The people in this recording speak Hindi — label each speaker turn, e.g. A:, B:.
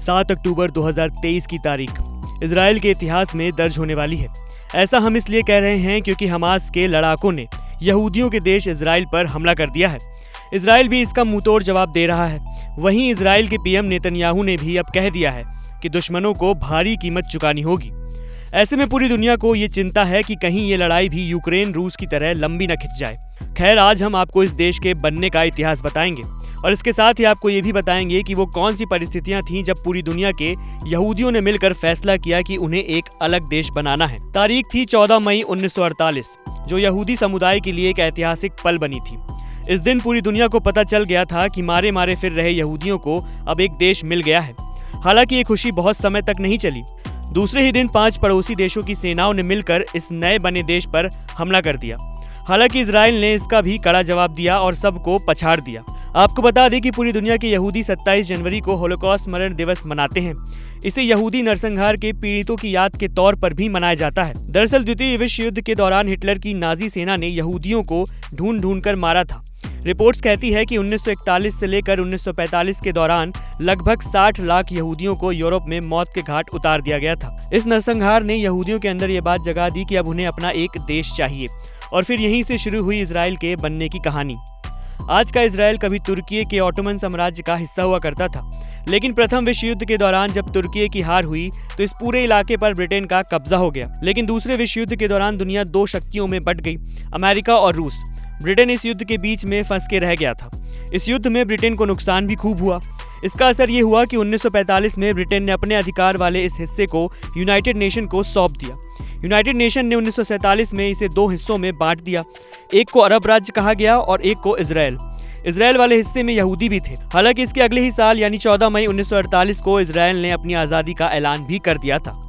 A: 7 अक्टूबर 2023 की तारीख इजराइल के इतिहास में दर्ज होने वाली है। ऐसा हम इसलिए कह रहे हैं क्योंकि हमास के लड़ाकों ने यहूदियों के देश इजराइल पर हमला कर दिया है। इजराइल भी इसका मुंहतोड़ जवाब दे रहा है। वहीं इजराइल के पीएम नेतन्याहू ने भी अब कह दिया है कि दुश्मनों को भारी कीमत चुकानी होगी। ऐसे में पूरी दुनिया को ये चिंता है कि कहीं ये लड़ाई भी यूक्रेन रूस की तरह लंबी न खिंच जाए। खैर, आज हम आपको इस देश के बनने का इतिहास बताएंगे और इसके साथ ही आपको ये भी बताएंगे कि वो कौन सी परिस्थितियां थीं जब पूरी दुनिया के यहूदियों ने मिलकर फैसला किया कि उन्हें एक अलग देश बनाना है। तारीख थी 14 मई 1948, जो यहूदी समुदाय के लिए एक ऐतिहासिक पल बनी थी। इस दिन पूरी दुनिया को पता चल गया था कि मारे मारे फिर रहे यहूदियों को अब एक देश मिल गया है। हालांकि ये खुशी बहुत समय तक नहीं चली। दूसरे ही दिन 5 पड़ोसी देशों की सेनाओं ने मिलकर इस नए बने देश पर हमला कर दिया। हालांकि इजराइल ने इसका भी कड़ा जवाब दिया और सबको पछाड़ दिया। आपको बता दें कि पूरी दुनिया के यहूदी 27 जनवरी को होलोकॉस्ट स्मरण दिवस मनाते हैं। इसे यहूदी नरसंहार के पीड़ितों की याद के तौर पर भी मनाया जाता है। दरअसल द्वितीय विश्व युद्ध के दौरान हिटलर की नाजी सेना ने यहूदियों को ढूंढ कर मारा था। रिपोर्ट्स कहती है कि 1941 से लेकर 1945 के दौरान लगभग 60 लाख यहूदियों को यूरोप में मौत के घाट उतार दिया गया था। इस नरसंहार ने यहूदियों के अंदर ये बात जगा दी कि अब उन्हें अपना एक देश चाहिए और फिर यहीं से शुरू हुई इजराइल के बनने की कहानी। आज का इजराइल कभी तुर्की के ऑटोमन साम्राज्य का हिस्सा हुआ करता था, लेकिन प्रथम विश्व युद्ध के दौरान जब तुर्की की हार हुई तो इस पूरे इलाके पर ब्रिटेन का कब्जा हो गया। लेकिन दूसरे विश्व युद्ध के दौरान दुनिया 2 शक्तियों में बंट गई, अमेरिका और रूस। ब्रिटेन इस युद्ध के बीच में फंस के रह गया था। इस युद्ध में ब्रिटेन को नुकसान भी खूब हुआ। इसका असर ये हुआ कि 1945 में ब्रिटेन ने अपने अधिकार वाले इस हिस्से को यूनाइटेड नेशन को सौंप दिया। यूनाइटेड नेशन ने 1947 में इसे 2 हिस्सों में बांट दिया। एक को अरब राज्य कहा गया और एक को इजराइल। इजराइल वाले हिस्से में यहूदी भी थे। हालांकि इसके अगले ही साल यानी 14 मई 1948 को इजराइल ने अपनी आज़ादी का ऐलान भी कर दिया था।